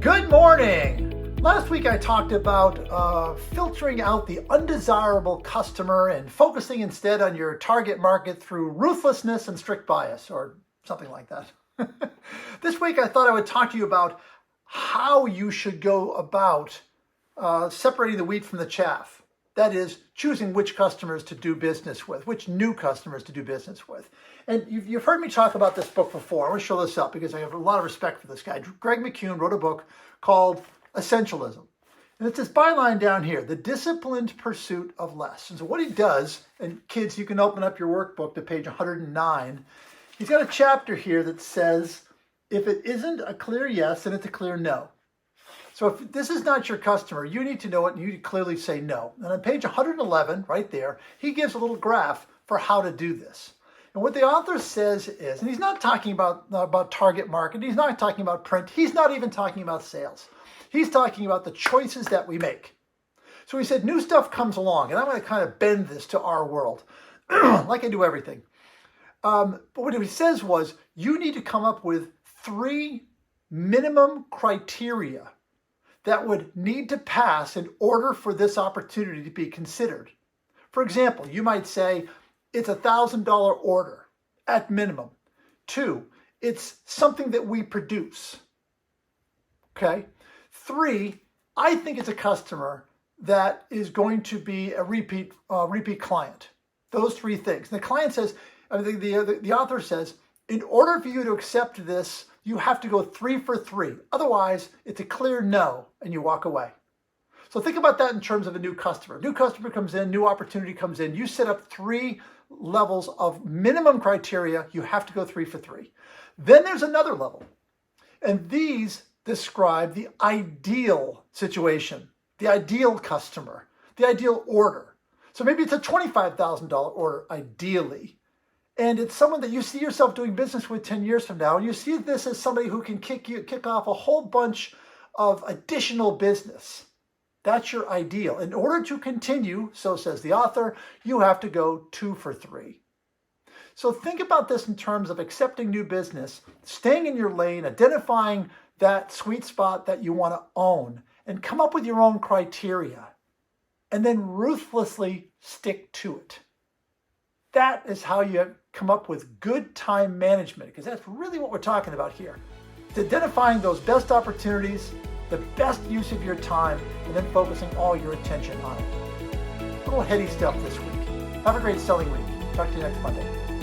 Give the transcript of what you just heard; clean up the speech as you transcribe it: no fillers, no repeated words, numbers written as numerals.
Good morning! Last week I talked about filtering out the undesirable customer and focusing instead on your target market through ruthlessness and strict bias, or something like that. This week I thought I would talk to you about how you should go about separating the wheat from the chaff. That is, choosing which customers to do business with, which new customers to do business with. And you've heard me talk about this book before. I want to show this up because I have a lot of respect for this guy. Greg McCune wrote a book called Essentialism. And it's this byline down here, The Disciplined Pursuit of Less. And so what he does, and kids, you can open up your workbook to page 109. He's got a chapter here that says, if it isn't a clear yes, then it's a clear no. So if this is not your customer, you need to know it and you need to clearly say no. And on page 111, right there, he gives a little graph for how to do this. And what the author says is, and he's not talking about target market, he's not talking about print, he's not even talking about sales. He's talking about the choices that we make. So he said new stuff comes along, and I'm going to kind of bend this to our world, like I do everything. But what he says was, you need to come up with 3 minimum criteria that would need to pass in order for this opportunity to be considered. For example, you might say, it's a $1,000 order at minimum. 2, it's something that we produce. Okay. 3, I think it's a customer that is going to be a repeat client. Those 3 things. The client says, the author says, in order for you to accept this, you have to go 3 for 3. Otherwise, it's a clear no, and you walk away. So think about that in terms of a new customer. New customer comes in, new opportunity comes in. You set up 3 levels of minimum criteria. You have to go 3 for 3. Then there's another level. And these describe the ideal situation, the ideal customer, the ideal order. So maybe it's a $25,000 order, ideally. And it's someone that you see yourself doing business with 10 years from now. And you see this as somebody who can kick off a whole bunch of additional business. That's your ideal. In order to continue, so says the author, you have to go 2 for 3. So think about this in terms of accepting new business, staying in your lane, identifying that sweet spot that you want to own, and come up with your own criteria, and then ruthlessly stick to it. That is how you come up with good time management, because that's really what we're talking about here. It's identifying those best opportunities, the best use of your time, and then focusing all your attention on it. A little heady stuff this week. Have a great selling week. Talk to you next Monday.